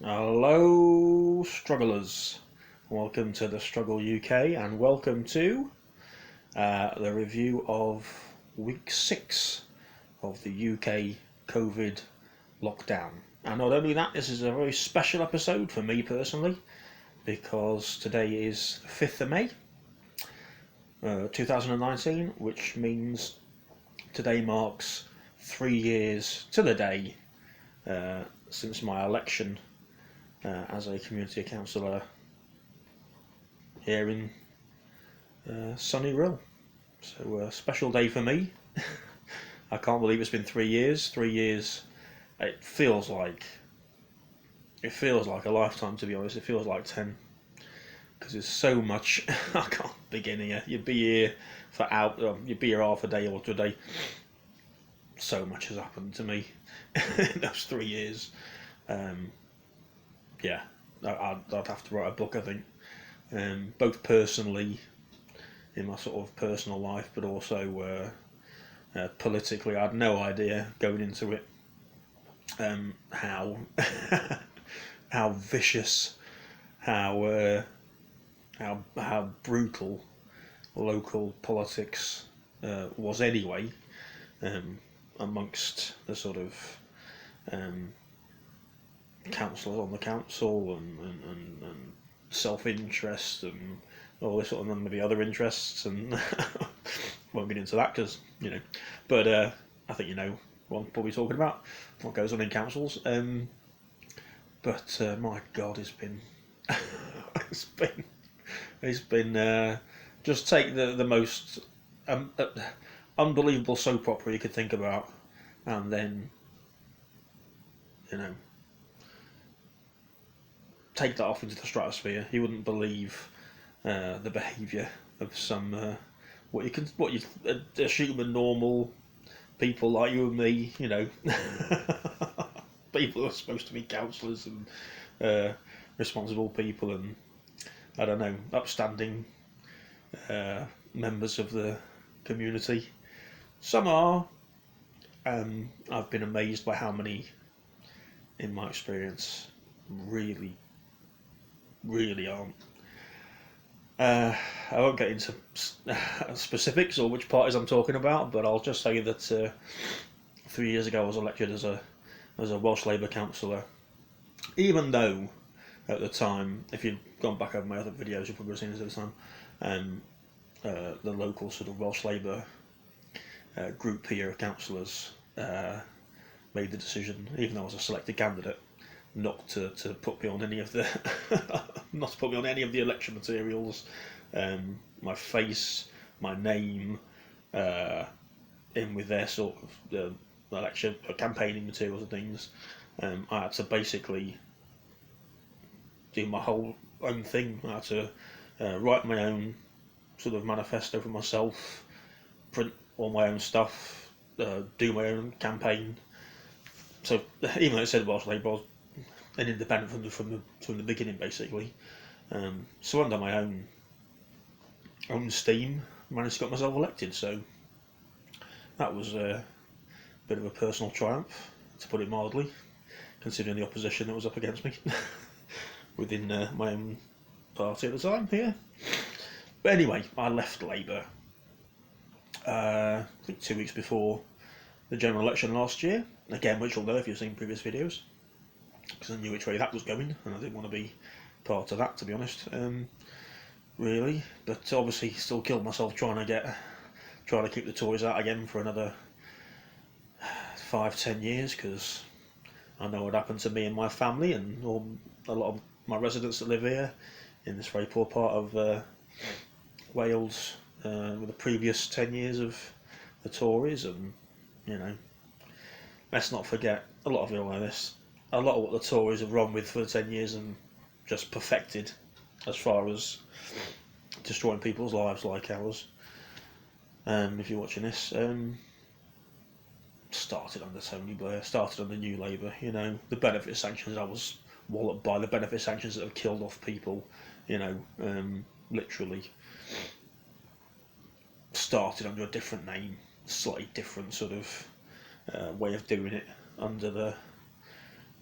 Hello, strugglers. Welcome to the Struggle UK, and welcome to the review of week 6 of the UK COVID lockdown. And not only that, this is a very special episode for me personally, because today is the 5th of May 2019, which means today marks 3 years to the day since my election as a community councillor here in sunny Rill. So a special day for me. I can't believe it's been 3 years. 3 years. It feels like a lifetime, to be honest. It feels like 10, because there's so much. I can't begin here. You'd be here for you'd be here half a day or a day. So much has happened to me in those 3 years. Yeah, I'd have to write a book, I think, both personally, in my sort of personal life, but also politically. I had no idea going into it how how vicious, how brutal local politics was anyway, amongst the sort of councillors on the council and self-interest and all this sort of maybe other interests, and won't get into that because but I think what I'm probably talking about, what goes on in councils. But my God, it's been it's been just take the most unbelievable soap opera you could think about, and then take that off into the stratosphere. You wouldn't believe the behaviour of some what you assume are normal people like you and me. People who are supposed to be councillors and responsible people, and I don't know, upstanding members of the community. Some are. I've been amazed by how many, in my experience, really aren't. I won't get into specifics or which parties I'm talking about, but I'll just say that 3 years ago I was elected as a Welsh Labour councillor, even though at the time, if you've gone back over my other videos, you've probably seen this at the time, the local sort of Welsh Labour group here of councillors made the decision, even though I was a selected candidate, not to put me on any of the not to put me on any of the election materials. My face, my name, in with their sort of election campaigning materials and things. I had to basically do my whole own thing. I had to write my own sort of manifesto for myself, print all my own stuff, do my own campaign. So even though it said Welsh Labour, I was an independent from the beginning, basically. So under my own steam, managed to get myself elected. So that was a bit of a personal triumph, to put it mildly, considering the opposition that was up against me within my own party at the time here. But anyway, I left Labour I think 2 weeks before the general election last year, again, which you'll know if you've seen previous videos, because I knew which way that was going, and I didn't want to be part of that, to be honest, really. But obviously still killed myself trying to keep the Tories out again for another 5-10 years, because I know what happened to me and my family and a lot of my residents that live here in this very poor part of Wales, with the previous 10 years of the Tories. And let's not forget, a lot of you know this, a lot of what the Tories have run with for 10 years and just perfected as far as destroying people's lives like ours. If you're watching this, started under Tony Blair, started under New Labour. The benefit sanctions, I was walloped by the benefit sanctions that have killed off people, literally. Started under a different name, slightly different sort of way of doing it under the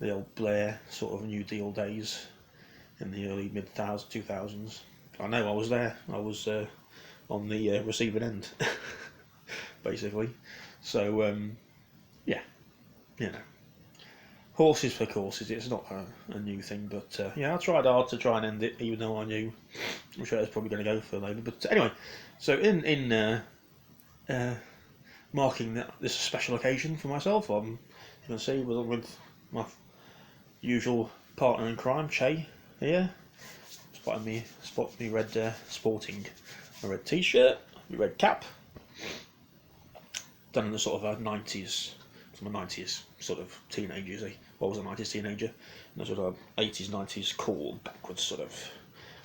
the old Blair sort of New Deal days in the early mid 2000s. I know I was there. I was on the receiving end, basically. So yeah, you know, horses for courses. It's not a new thing, but yeah, I tried hard to try and end it, even though I knew I'm sure it was probably going to go for Labour. But anyway, so in marking this special occasion for myself, you can see with my usual partner in crime, Che, here. Spotting me red sporting a red t-shirt, my red cap, done in the sort of 90s, my 90s sort of teenagers. Well, I was a 90s teenager, and the sort of 80s, 90s cool backwards sort of,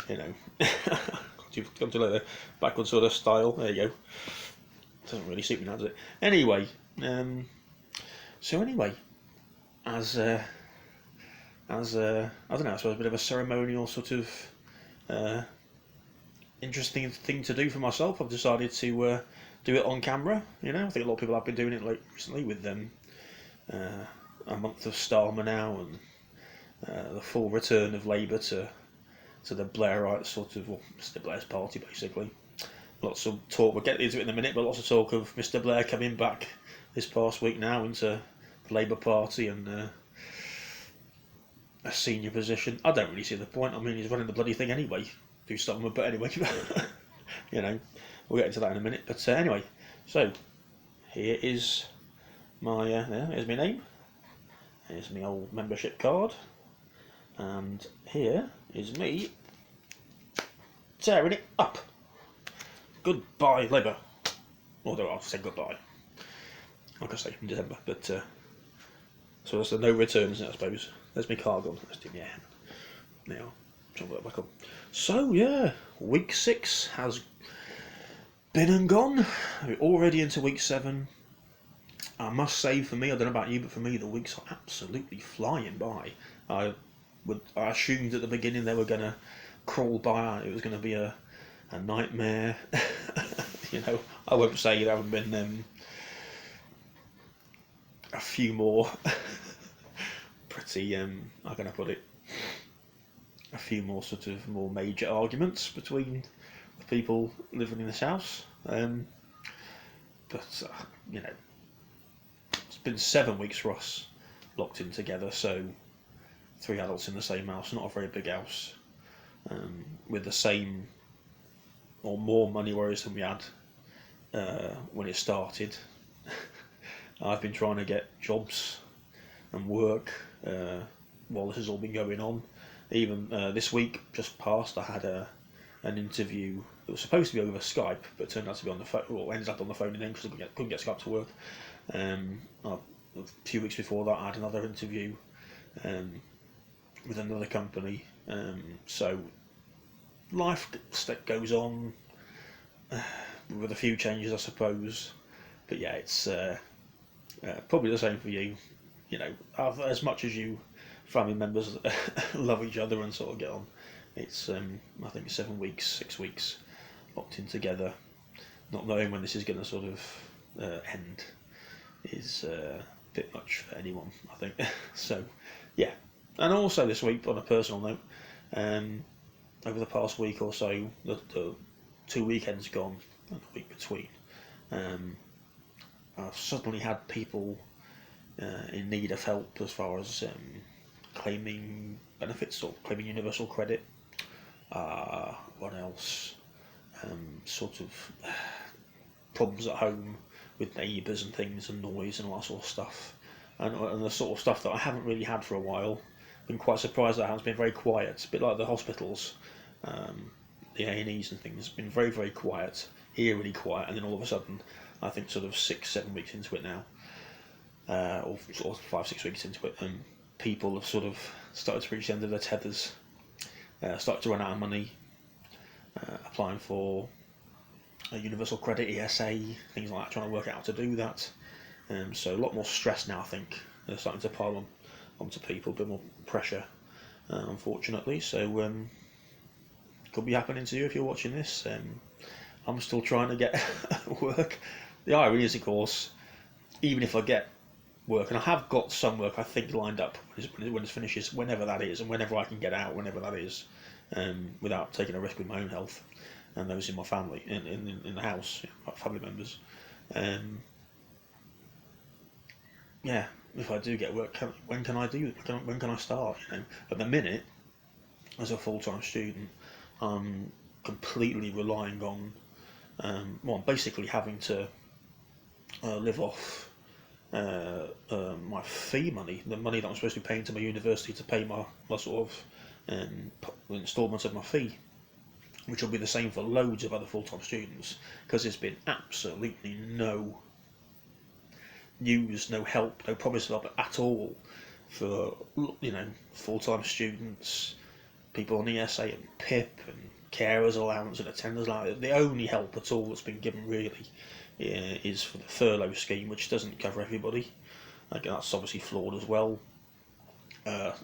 you know, come to later, backwards sort of style. There you go. Doesn't really suit me now, does it? Anyway, so anyway, as I don't know, I suppose a bit of a ceremonial sort of interesting thing to do for myself. I've decided to do it on camera. You know, I think a lot of people have been doing it recently with a month of Starmer now and the full return of Labour to the Blairite sort of, well, Mr. Blair's party basically. Lots of talk, we'll get into it in a minute, but lots of talk of Mr. Blair coming back this past week now into the Labour Party and a senior position. I don't really see the point. I mean, he's running the bloody thing anyway. Do something, but anyway, you know, we'll get into that in a minute. But anyway, so here is my here's my name. Here's my old membership card, and here is me tearing it up. Goodbye, Labour. Although I've said goodbye, like I say, in December. But so that's the no return, isn't it, I suppose. There's my card gone. Let's do my hand. Now, try and work back up. So yeah, week 6 has been and gone. We're already into week 7. I must say, for me, I don't know about you, but for me, the weeks are absolutely flying by. I assumed at the beginning they were going to crawl by. It was going to be a nightmare. You know, I won't say there haven't been a few more pretty, how can I put it, a few more sort of more major arguments between the people living in this house. But, you know, it's been 7 weeks for us locked in together, so 3 adults in the same house, not a very big house, with the same or more money worries than we had when it started. I've been trying to get jobs and work while this has all been going on. Even this week, just past, I had an interview that was supposed to be over Skype, but turned out to be on the phone. Well, ended up on the phone in the end because I couldn't get Skype to work. A few weeks before that, I had another interview with another company. So life goes on with a few changes, I suppose. But yeah, it's probably the same for you. You know, as much as you family members love each other and sort of get on, it's I think 7 weeks, 6 weeks locked in together, not knowing when this is going to sort of end is a bit much for anyone, I think. So yeah, and also this week, on a personal note, over the past week or so, the 2 weekends gone and the week between, I've suddenly had people in need of help as far as claiming benefits or claiming universal credit. What else? Sort of problems at home with neighbours and things and noise and all that sort of stuff, and the sort of stuff that I haven't really had for a while. Been quite surprised that it has been very quiet. It's a bit like the hospitals, the A&Es and things. Been very, very quiet, eerily quiet, and then all of a sudden, I think sort of 6-7 weeks into it now, or sort of 5-6 weeks into it, people have sort of started to reach the end of their tethers, started to run out of money, applying for a universal credit, ESA, things like that, trying to work out how to do that. So a lot more stress now, I think. They're starting to pile onto people, a bit more pressure, unfortunately. So could be happening to you if you're watching this. I'm still trying to get work. The irony is, of course, even if I get work, and I have got some work I think lined up when it finishes, whenever that is, and whenever I can get out, whenever that is, without taking a risk with my own health and those in my family, in the house, my family members. Yeah, if I do get work, when can I do it? When can I start? At the minute, as a full-time student, I'm completely relying on, I'm basically having to live off my fee money, the money that I'm supposed to be paying to my university to pay my sort of instalments of my fee, which will be the same for loads of other full-time students, because there's been absolutely no news, no help, no promise of help at all for full-time students, people on ESA and PIP and carers allowance and attendance allowance. The only help at all that's been given really is for the furlough scheme, which doesn't cover everybody. Like, that's obviously flawed as well.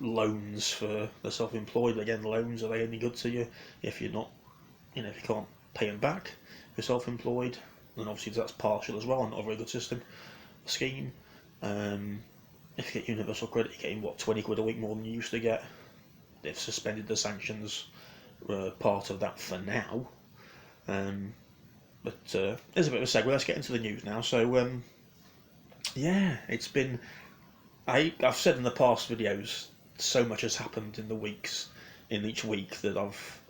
Loans for the self-employed, again, loans, are they any good to you if you're not, if you can't pay them back? If you're self-employed, then obviously that's partial as well, and not a very good scheme. If you get universal credit, you're getting 20 quid a week more than you used to get. They've suspended the sanctions, part of that for now. But there's a bit of a segue. Let's get into the news now. So yeah, it's been. I've said in the past videos, so much has happened in each week that I've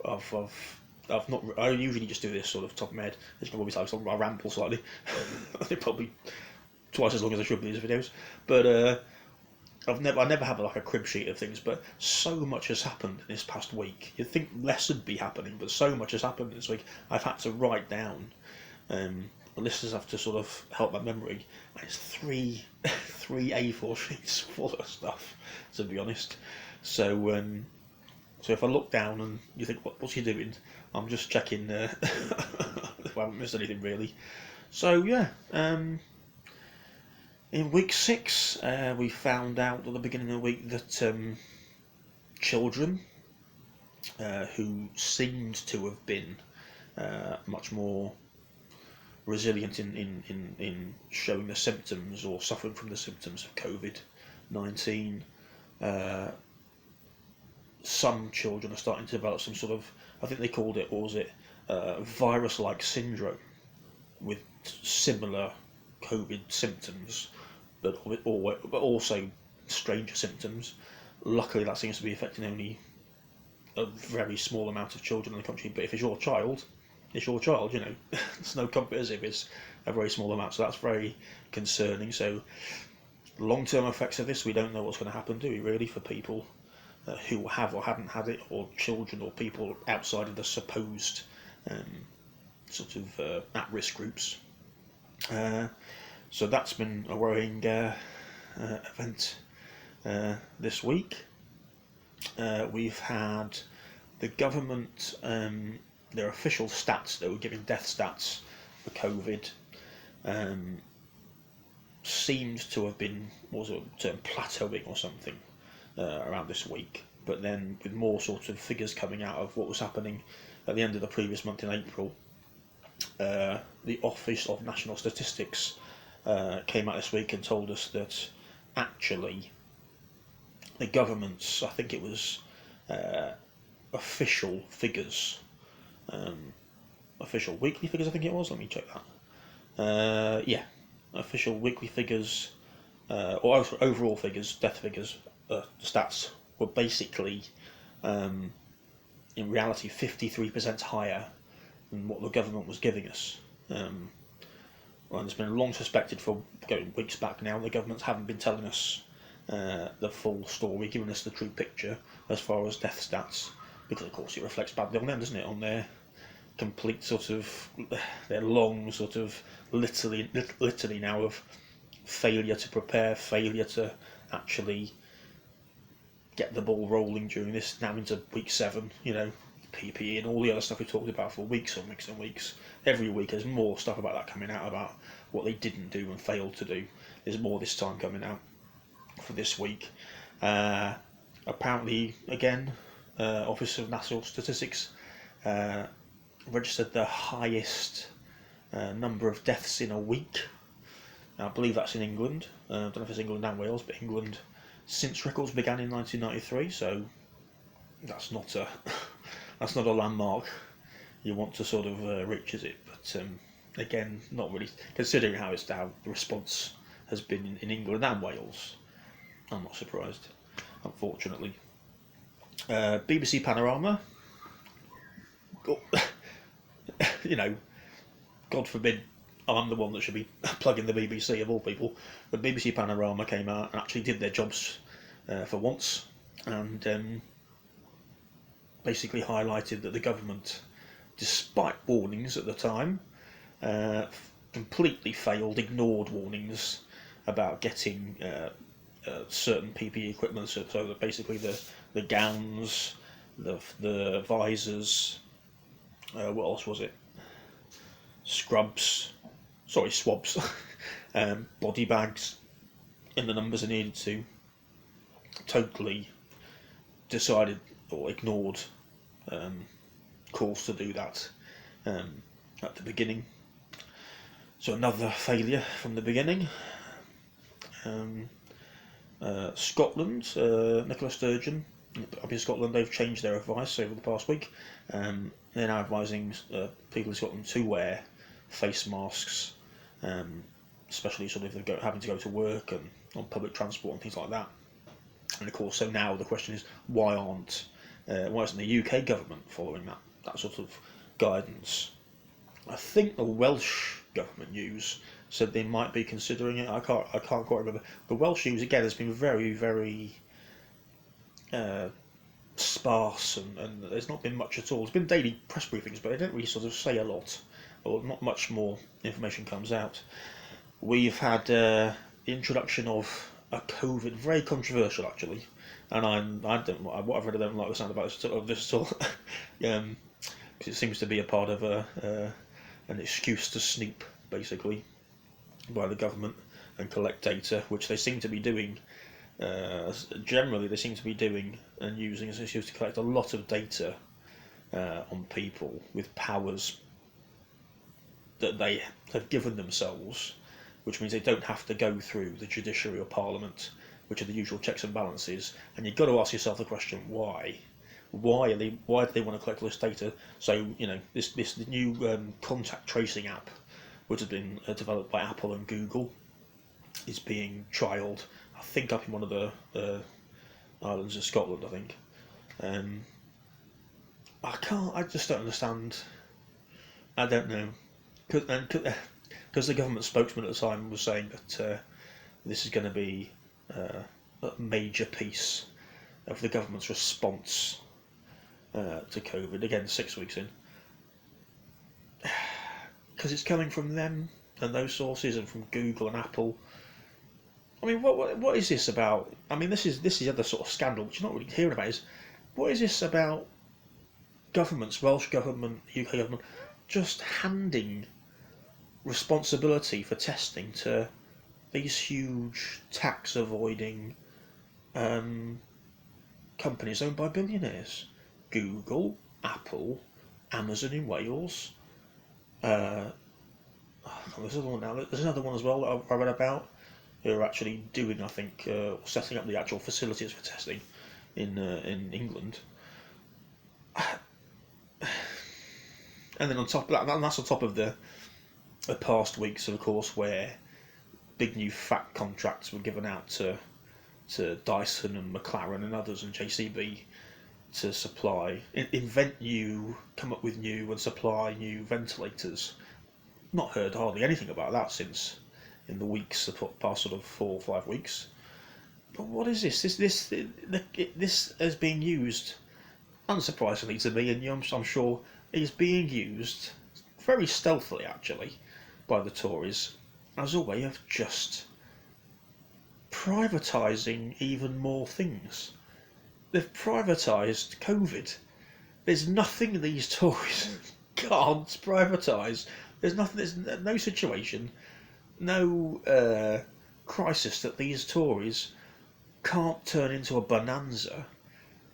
not. I usually just do this sort of top of my head. It's probably like I ramble slightly. They're probably twice as long as I should be these videos, but I never have like a crib sheet of things. But so much has happened in this past week. You'd think less would be happening, but so much has happened this week. I've had to write down. The listeners have to sort of help my memory. And it's three A4 sheets full of stuff, to be honest. So so if I look down and you think, what's he doing? I'm just checking if I haven't missed anything really. So yeah, in week 6, we found out at the beginning of the week that children who seemed to have been much more resilient in showing the symptoms or suffering from the symptoms of COVID-19. Some children are starting to develop some sort of, I think they called it, or was it virus-like syndrome with similar COVID symptoms, but also stranger symptoms. Luckily, that seems to be affecting only a very small amount of children in the country. But if it's your child, it's your child. There's no comfort as if it's a very small amount. So that's very concerning. So long-term effects of this, we don't know what's going to happen, do we? Really, for people who have or haven't had it, or children, or people outside of the supposed sort of at-risk groups. So that's been a worrying event this week. We've had the government, their official stats, they were giving death stats for COVID, seems to have been, what was it, term, plateauing or something around this week. But then with more sort of figures coming out of what was happening at the end of the previous month in April, the Office of National Statistics came out this week and told us that actually the government's, I think it was official figures, official weekly figures, I think it was, let me check that. Yeah, official weekly figures, or overall figures, death figures, stats were basically, in reality, 53% higher than what the government was giving us. Well, it's been long suspected for going weeks back now. The governments haven't been telling us the full story, giving us the true picture as far as death stats, because of course it reflects badly on them, doesn't it? On their complete sort of, their long sort of litany now of failure to prepare, failure to actually get the ball rolling during this, now into week 7, PPE and all the other stuff we talked about for weeks and weeks and weeks. Every week there's more stuff about that coming out, about what they didn't do and failed to do. There's more this time coming out for this week. Apparently, again, Office of National Statistics registered the highest number of deaths in a week I believe that's in England. I don't know if it's England and Wales, but England since records began in 1993, so that's not a that's not a landmark you want to sort of reach, is it? But again, not really considering how the response has been in England and Wales. I'm not surprised, unfortunately. BBC Panorama. You know, God forbid I'm the one that should be plugging the BBC of all people. But BBC Panorama came out and actually did their jobs for once, and basically highlighted that the government, despite warnings at the time, completely failed, ignored warnings about getting certain PPE equipment, so that basically the gowns, the visors, what else was it? Swabs, body bags, in the numbers they needed to. Totally decided or ignored calls to do that at the beginning. So another failure from the beginning. Scotland, Nicola Sturgeon, up in Scotland, they've changed their advice over the past week. They're now advising people in Scotland to wear face masks, especially sort of if they're having to go to work and on public transport and things like that. And of course, so now the question is, why isn't the UK government following that sort of guidance? I think the Welsh government news said they might be considering it. I can't quite remember. The Welsh news again has been very, very sparse, and there's not been much at all. There's been daily press briefings, but they don't really sort of say a lot, or not much more information comes out. We've had the introduction of a COVID, very controversial actually, and what I've read, I don't like the sound about this at all, because it seems to be a part of an excuse to snoop, basically, by the government and collect data, which they seem to be doing. Generally, they seem to be doing and using as an excuse to collect a lot of data on people with powers that they have given themselves, which means they don't have to go through the judiciary or parliament, which are the usual checks and balances. And you've got to ask yourself the question, why? Why do they want to collect all this data? So, this new contact tracing app, which has been developed by Apple and Google, is being trialled, I think, up in one of the islands of Scotland, I think. I just don't understand. I don't know. Because the government spokesman at the time was saying that this is going to be a major piece of the government's response to COVID, again 6 weeks in, because it's coming from them and those sources and from Google and Apple. I mean, what is this about? I mean, this is the other sort of scandal which you're not really hearing about, is what is this about governments, Welsh government, UK government, just handing responsibility for testing to these huge tax avoiding companies owned by billionaires? Google, Apple, Amazon in Wales. There's another one as well that I read about, who are actually doing, I think, setting up the actual facilities for testing in England. And then on top of that, and that's on top of the past weeks, of course, where big new FAT contracts were given out to Dyson and McLaren and others and JCB to supply, come up with new and supply new ventilators. Not heard hardly anything about that since in the past sort of 4 or 5 weeks. But what is this? This is being used, unsurprisingly to me, and I'm sure it is being used very stealthily, actually, by the Tories as a way of just privatising even more things. They've privatised COVID. There's nothing these Tories can't privatise. There's nothing. There's no situation, no crisis that these Tories can't turn into a bonanza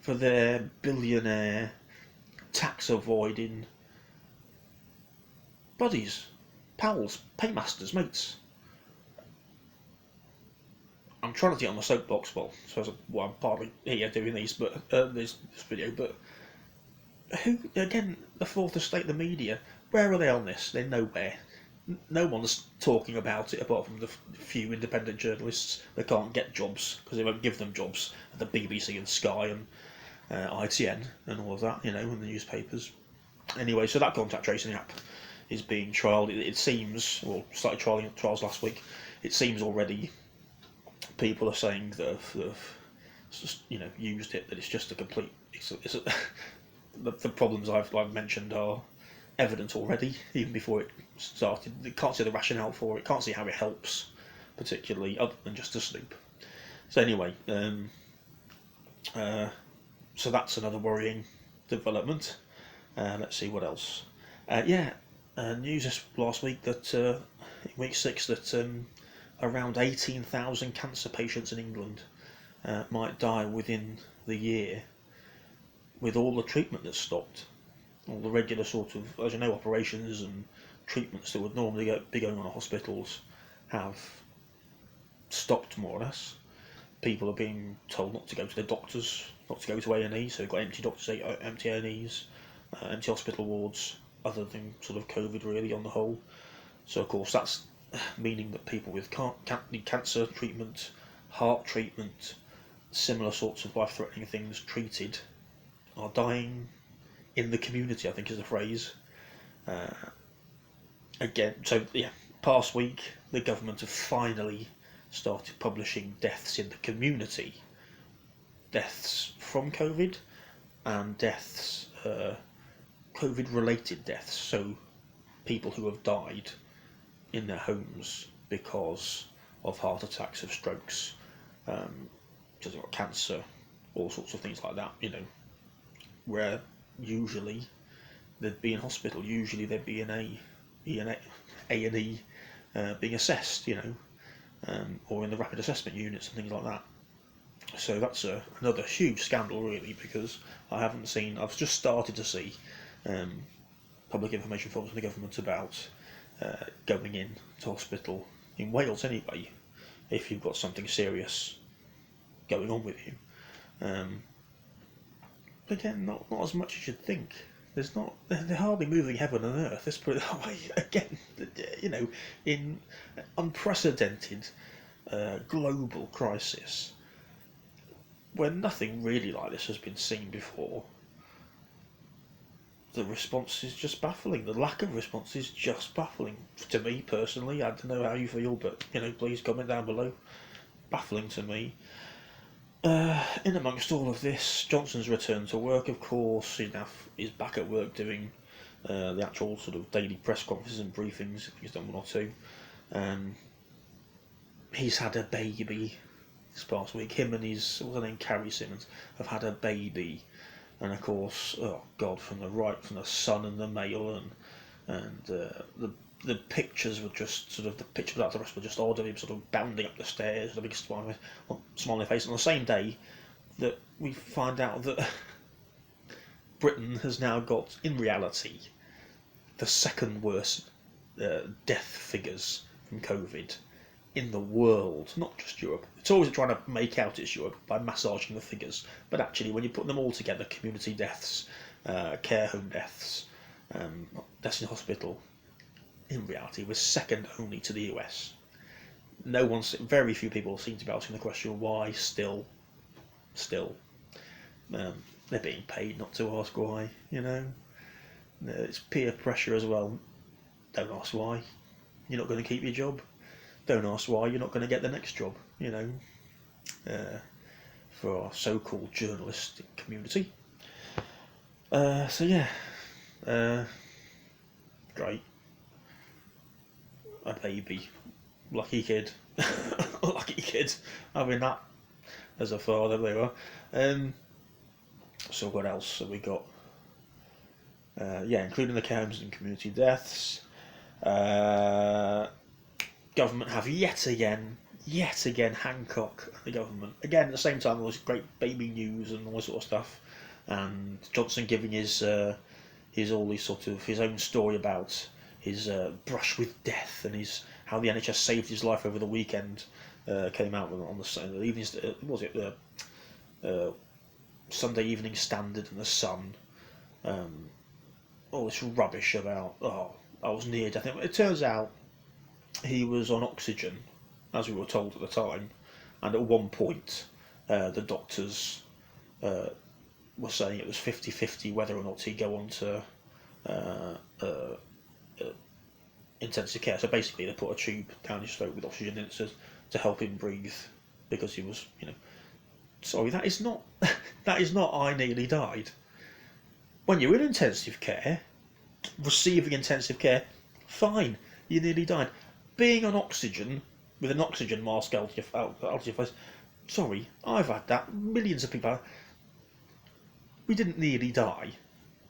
for their billionaire tax avoiding buddies, pals, paymasters, mates. I'm trying to get on my soapbox. Well, I suppose I'm partly here doing these, but this video. But who again? The fourth estate, the media. Where are they on this? They're nowhere. No one's talking about it apart from the few independent journalists that can't get jobs because they won't give them jobs at the BBC and Sky and ITN and all of that, in the newspapers. Anyway, so that contact tracing app is being trialled. It seems, well, started trials last week. It seems already people are saying that have just, used it, that it's just a complete. The problems I've mentioned are evident already, even before it started. They can't see the rationale for it, can't see how it helps, particularly, other than just to snoop. So anyway, so that's another worrying development. Let's see what else. News this last week that in week 6 that around 18,000 cancer patients in England might die within the year, with all the treatment that's stopped. All the regular sort of, as you know, operations and treatments that would normally be going on in hospitals have stopped more or less. People are being told not to go to their doctors, not to go to A&E, so they've got empty doctors, empty A&Es, empty hospital wards, other than sort of COVID really on the whole. So of course that's meaning that people with cancer treatment, heart treatment, similar sorts of life-threatening things treated are dying in the community, I think is the phrase. Past week the government have finally started publishing deaths in the community. Deaths from COVID and deaths, COVID-related deaths, so people who have died in their homes because of heart attacks, of strokes, because they've got cancer, all sorts of things like that, where usually they'd be in hospital, usually they'd be in A&E being assessed, or in the rapid assessment units and things like that. So that's another huge scandal really, because I've just started to see public information forms from the government about going in to hospital, in Wales anyway, if you've got something serious going on with you. Again, not as much as you'd think. They're hardly moving heaven and earth. Let's put it that way. Again, in unprecedented global crisis, where nothing really like this has been seen before, the response is just baffling. The lack of response is just baffling to me personally. I don't know how you feel, but please comment down below. Baffling to me. In amongst all of this, Johnson's returned to work, of course. He's back at work doing the actual sort of daily press conferences and briefings. He's done one or two. He's had a baby this past week. Him and his, what's her name, Carrie Simmons, have had a baby. And of course, oh God, from the Sun and the Mail and the pictures were just sort of, the pictures out the rest were just odd of him sort of bounding up the stairs with a big smile on his face. On the same day that we find out that Britain has now got, in reality, the second worst death figures from COVID in the world, not just Europe. It's always trying to make out it's Europe by massaging the figures, but actually when you put them all together, community deaths, care home deaths, deaths in hospital, in reality was second only to the US. Very few people seem to be asking the question why still. They're being paid not to ask why, It's peer pressure as well. Don't ask why. You're not going to keep your job. Don't ask why you're not going to get the next job, for our so-called journalistic community. Great. A baby. Lucky kid. Lucky kid having that as a father, they were. So what else have we got? Including the care homes and community deaths. Government have yet again Hancock, the government. Again, at the same time, all this great baby news and all this sort of stuff. And Johnson giving his own story about his brush with death and how the NHS saved his life over the weekend. came out on the evening. Was it Sunday Evening Standard and the Sun? All this rubbish about I was near death. It turns out he was on oxygen, as we were told at the time, and at one point the doctors were saying it was 50-50 whether or not he'd go on to intensive care. So basically they put a tube down his throat with oxygen in it to help him breathe, because he was, sorry, that is not I nearly died. When you're in intensive care, receiving intensive care, fine, you nearly died. Being on oxygen, with an oxygen mask out of your face, sorry, I've had that, millions of people have. We didn't nearly die,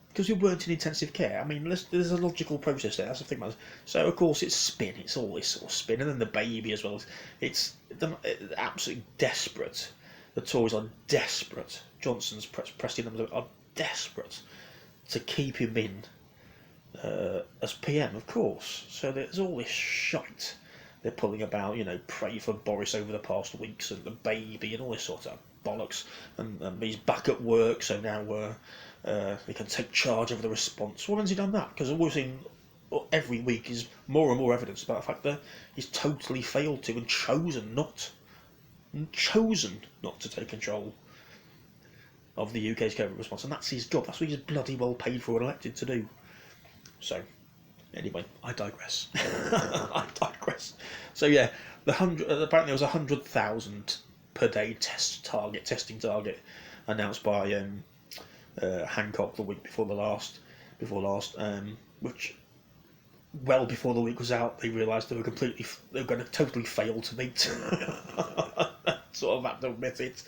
because we weren't in intensive care. I mean, there's a logical process there, that's the thing about it. So, of course, it's spin, it's all this sort of spin, and then the baby as well. It's absolutely desperate. The Tories are desperate. Johnson's pressing them are desperate to keep him in as PM, of course. So there's all this shite they're pulling about, pray for Boris over the past weeks, and the baby, and all this sort of bollocks. And he's back at work, so now he can take charge of the response. Well, when's he done that? Because all we've seen every week is more and more evidence about the fact that he's totally failed to and chosen not to take control of the UK's COVID response, and that's his job. That's what he's bloody well paid for and elected to do. So, anyway, I digress. I digress. So yeah, apparently there was 100,000 per day testing target announced by Hancock the week before last, which well before the week was out, they realised they were going to totally fail to meet. Sort of have to admit it.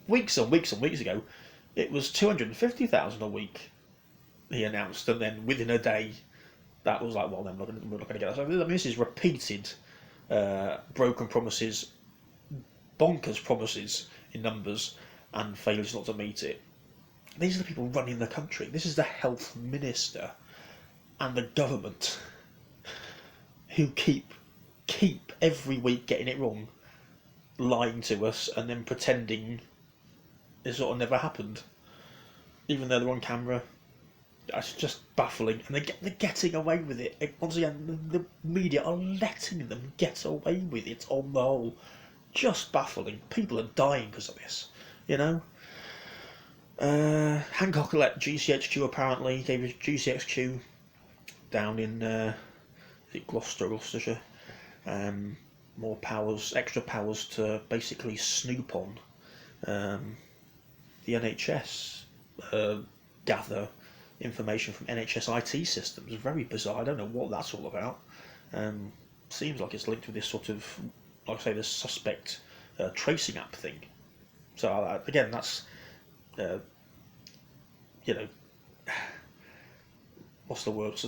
Weeks and weeks and weeks ago, it was 250,000 a week, he announced, and then within a day, that was like, well, then we're not going to get that. So this is repeated broken promises, bonkers promises in numbers, and failures not to meet it. These are the people running the country. This is the health minister and the government who keep every week getting it wrong, lying to us, and then pretending it sort of never happened, even though they're on camera. It's just baffling, and they're getting away with it. Once again, the media are letting them get away with it on the whole. Just baffling. People are dying because of this, Hancock let GCHQ apparently gave GCHQ down in Gloucestershire more powers, extra powers to basically snoop on the NHS, gather information from NHS IT systems. Very bizarre. I don't know what that's all about. Seems like it's linked with this sort of, like I say, this suspect tracing app thing. So again, that's what's the word?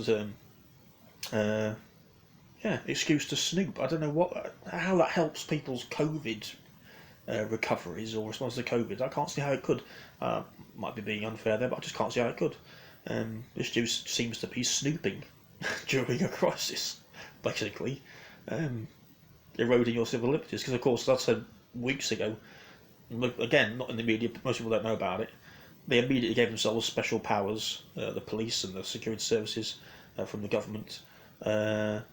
Excuse to snoop. I don't know how that helps people's COVID recoveries or response to COVID. I can't see how it could. Might be being unfair there, but I just can't see how it could. This just seems to be snooping during a crisis, basically, eroding your civil liberties. Because, of course, as I said weeks ago, again, not in the media, most people don't know about it, they immediately gave themselves special powers, the police and the security services from the government, to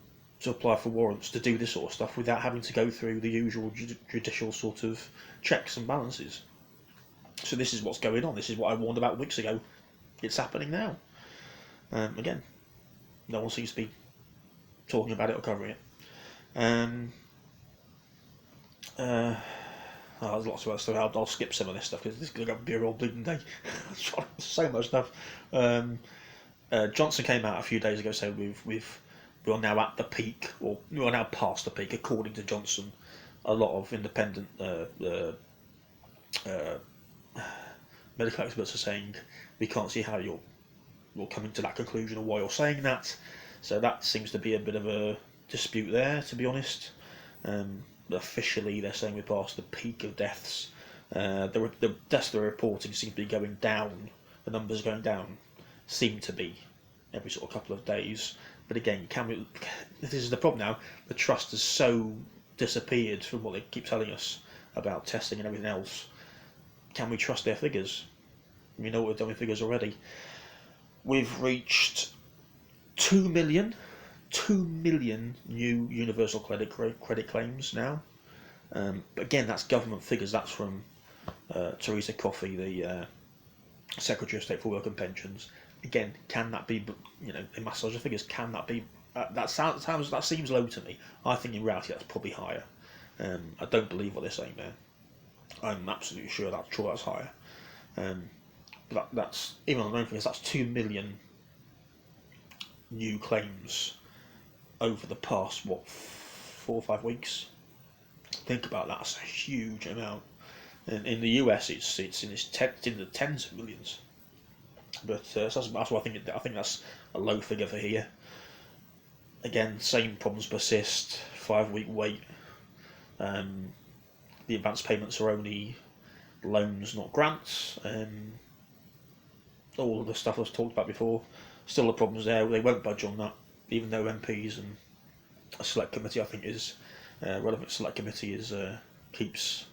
apply for warrants to do this sort of stuff without having to go through the usual judicial sort of checks and balances. So this is what's going on. This is what I warned about weeks ago. It's happening now. Again, no one seems to be talking about it or covering it. There's lots of other stuff. I'll skip some of this stuff because this is going to be a real bleeding day. So much stuff. Johnson came out a few days ago saying we are now at the peak, or we are now past the peak, according to Johnson. A lot of independent medical experts are saying we can't see how you're coming to that conclusion or why you're saying that. So that seems to be a bit of a dispute there, to be honest. Officially, they're saying we're past the peak of deaths. The deaths they're reporting seem to be going down. The numbers going down seem to be every sort of couple of days. But again, this is the problem now. The trust is so disappeared from what they keep telling us about testing and everything else, can we trust their figures? We know what we've done with figures already. We've reached 2 million new universal credit claims now. Again, that's government figures. That's from Theresa Coffey, the Secretary of State for Work and Pensions. Again, can that be, in massage of figures, can that be, that seems low to me. I think in reality that's probably higher. I don't believe what they're saying there. I'm absolutely sure that's higher. But that's, even on the known figures, that's 2 million new claims over the past, 4 or 5 weeks. Think about that, that's a huge amount. In the US, it's in the tens of millions. But that's why I think that's a low figure for here. Again, same problems persist. 5-week wait. The advance payments are only loans, not grants. All of the stuff I've talked about before. Still the problems there. They won't budge on that, even though MPs and a select committee, I think, is relevant select committee keeps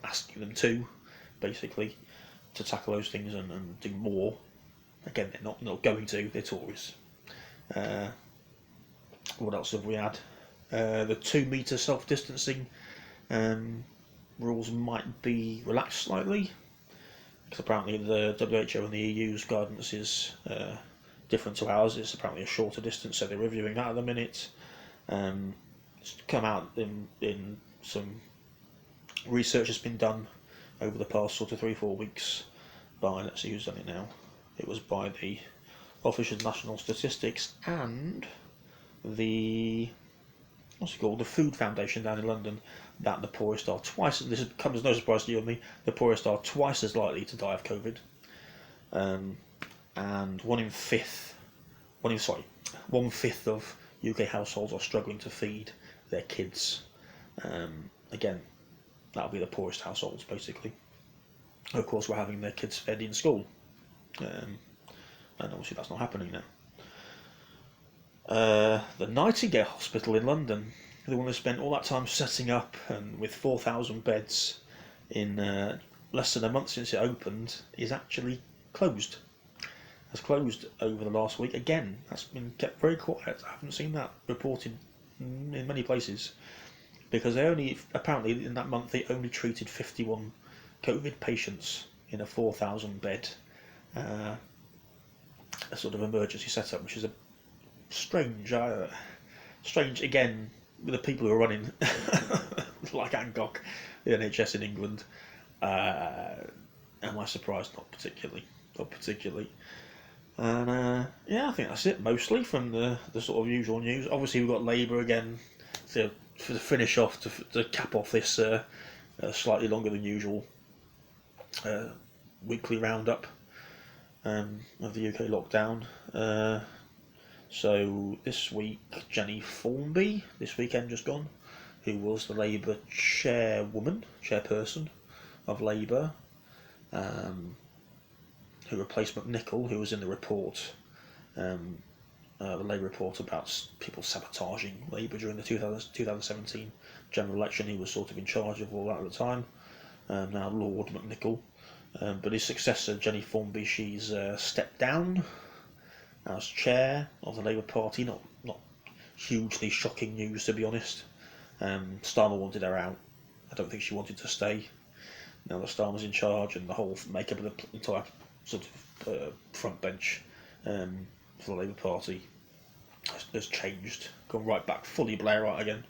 asking them to, basically, to tackle those things and do more. Again, they're not going to. They're Tories. What else have we had? The 2 metre self-distancing rules might be relaxed slightly, because apparently the WHO and the EU's guidance is different to ours. It's apparently a shorter distance, so they're reviewing that at the minute. It's come out in some research has been done over the past sort of 3-4 weeks by, let's see who's done it now. It was by the Office of National Statistics and the the Food Foundation down in London, that the poorest are twice. This comes as no surprise to you and me. The poorest are twice as likely to die of COVID, and one fifth of UK households are struggling to feed their kids. Again, that'll be the poorest households, basically. Of course, we're having their kids fed in school, and obviously that's not happening now. The Nightingale Hospital in London, the one that spent all that time setting up and with 4,000 beds in less than a month since it opened, is actually closed. Has closed over the last week. Again, that's been kept very quiet. I haven't seen that reported in many places, because apparently in that month they only treated 51 COVID patients in a 4,000 bed a sort of emergency setup, which is a strange again, with the people who are running like Hancock, the NHS in England. Am I surprised? Not particularly. And I think that's it mostly from the sort of usual news. Obviously we've got Labour again to finish off, to cap off this slightly longer than usual weekly roundup of the UK lockdown. So this week, Jenny Formby, this weekend just gone, who was the Labour chairperson of Labour, who replaced McNichol, who was in the report, the Labour report about people sabotaging Labour during the 2017 general election. He was sort of in charge of all that at the time, now Lord McNichol. But his successor, Jenny Formby, she's stepped down as chair of the Labour Party. Not hugely shocking news, to be honest. Starmer wanted her out. I don't think she wanted to stay. Now that Starmer's in charge, and the whole makeup of the entire sort of front bench for the Labour Party has changed, gone right back, fully Blairite again.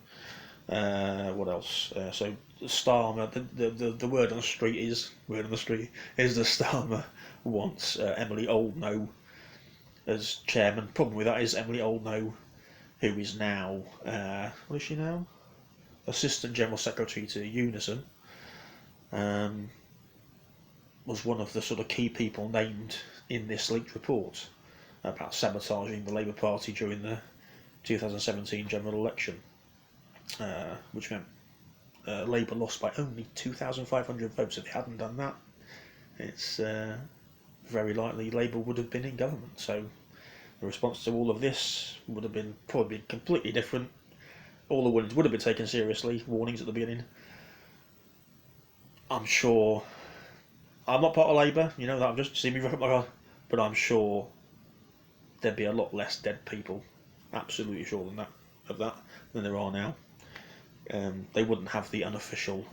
What else? So Starmer, the word on the street is that Starmer wants Emily Oldknow as chairman. Problem with that is Emily Oldknow, who is now what is she now? Assistant General Secretary to Unison, was one of the sort of key people named in this leaked report about sabotaging the Labour Party during the 2017 general election, which meant Labour lost by only 2,500 votes. If they hadn't done that, it's very likely Labour would have been in government. So the response to all of this would have been probably completely different. all the warnings would have been taken seriously, warnings at the beginning. I'm sure, I'm not part of Labour, you know, that I've just seen me rock up my car, but I'm sure there'd be a lot less dead people, absolutely sure of that, than there are now. They wouldn't have the unofficial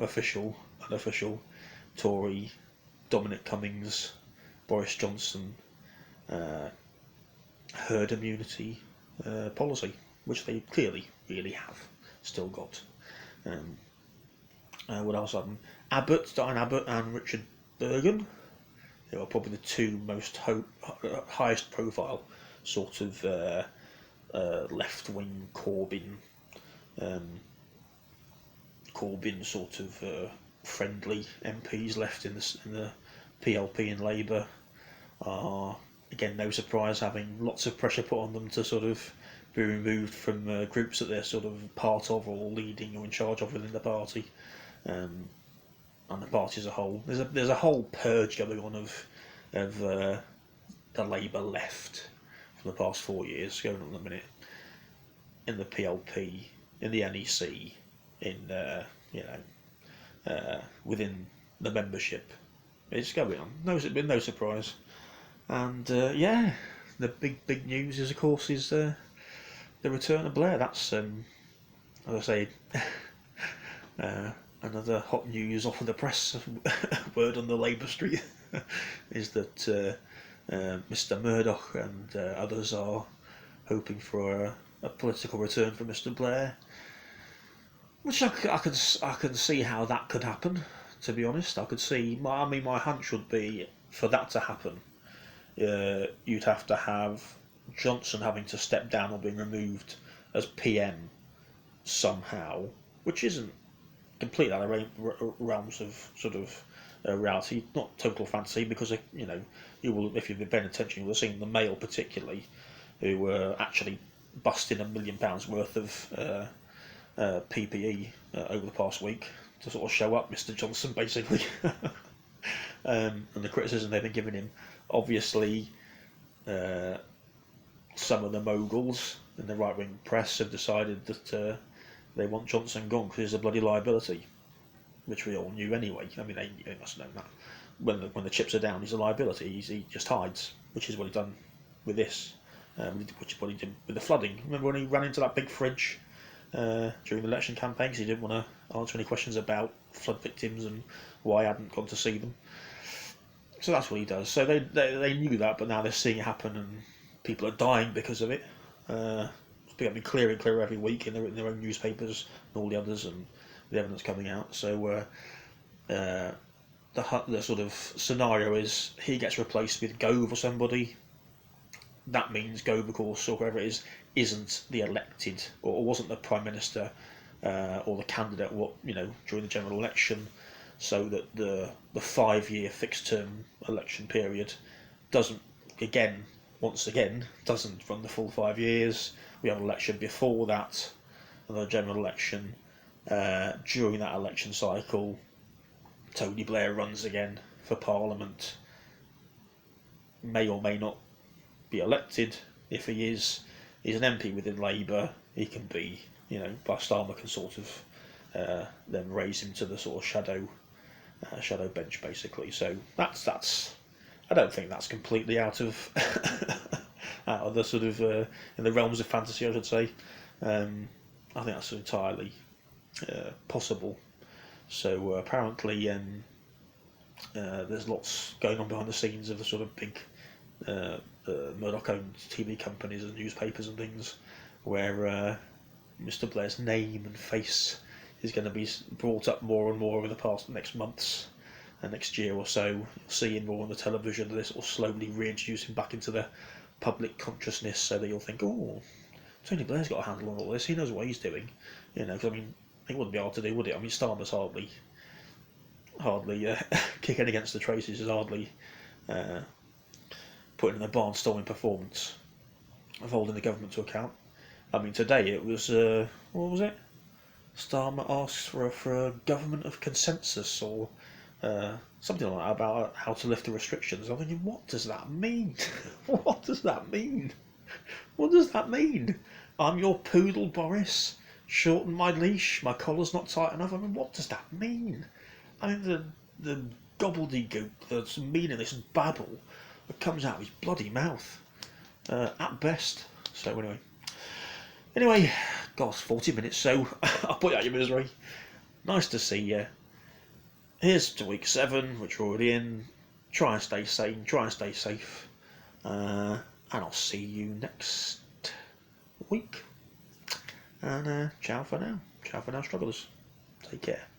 Tory Dominic Cummings, Boris Johnson herd immunity policy, which they clearly really have still got. What else happened? Diane Abbott and Richard Bergen. They were probably the two most highest profile sort of left-wing Corbyn sort of friendly MPs left in the PLP and Labour are, again, no surprise, having lots of pressure put on them to sort of be removed from groups that they're sort of part of or leading or in charge of within the party, and the party as a whole. There's a whole purge going on of the Labour left for the past 4 years going on at the minute in the PLP, in the NEC, in within the membership. It's going on. No surprise. And the big news is, of course, is the return of Blair. That's as I say, another hot news off of the press word on the Labour Street is that Mr. Murdoch and others are hoping for a political return for Mr. Blair, which I can see how that could happen. To be honest, I could see. My hunch would be, for that to happen, you'd have to have Johnson having to step down or being removed as PM somehow, which isn't completely out of realms of sort of reality, not total fantasy, because you will, if you've been paying attention, you will have seen the Mail particularly, who were actually busting £1 million worth of PPE over the past week to sort of show up Mr. Johnson, basically. And the criticism they've been giving him. Obviously, some of the moguls in the right-wing press have decided that they want Johnson gone because he's a bloody liability, which we all knew anyway. I mean, they must have known that. When the chips are down, he's a liability. He just hides, which is what he's done with this, which is what he did with the flooding. Remember when he ran into that big fridge during the election campaign because he didn't want to answer any questions about flood victims and why I hadn't gone to see them. So that's what he does. So they knew that, but now they're seeing it happen and people are dying because of it. It's becoming clearer and clearer every week in their own newspapers and all the others, and the evidence coming out. So the sort of scenario is he gets replaced with Gove or somebody. That means Gove, of course, or whoever it is, isn't the elected or wasn't the Prime Minister or the candidate during the general election, so that the 5-year fixed term election period doesn't run the full 5 years. We have an election before that, another general election. During that election cycle, Tony Blair runs again for Parliament, may or may not be elected. If he is, he's an MP within Labour, he can be, Starmer can sort of then raise him to the sort of shadow bench, basically. So that's I don't think that's completely out of out of the sort of in the realms of fantasy, I should say. I think that's entirely possible. So apparently there's lots going on behind the scenes of the sort of big Murdoch-owned TV companies and newspapers and things, where Mr. Blair's name and face is going to be brought up more and more over the next months and next year or so. You'll see him more on the television. They sort of slowly reintroduce him back into the public consciousness, so that you'll think, oh, Tony Blair's got a handle on all this. He knows what he's doing. Because it wouldn't be hard to do, would it? Starmer's hardly kicking against the traces, is hardly putting in a barnstorming performance of holding the government to account. Today it was what was it? Starmer asks for a government of consensus or something like that about how to lift the restrictions. I'm thinking, what does that mean? What does that mean? What does that mean? I'm your poodle, Boris. shorten my leash, my collar's not tight enough. I mean, what does that mean? I mean, the gobbledygook, the meaningless babble that comes out of his bloody mouth, at best. So anyway, gosh, 40 minutes, so I'll put out your misery. Nice to see you. Here's to week 7, which we're already in. Try and stay sane, try and stay safe, and I'll see you next week. And ciao for now. Ciao for now, strugglers. Take care.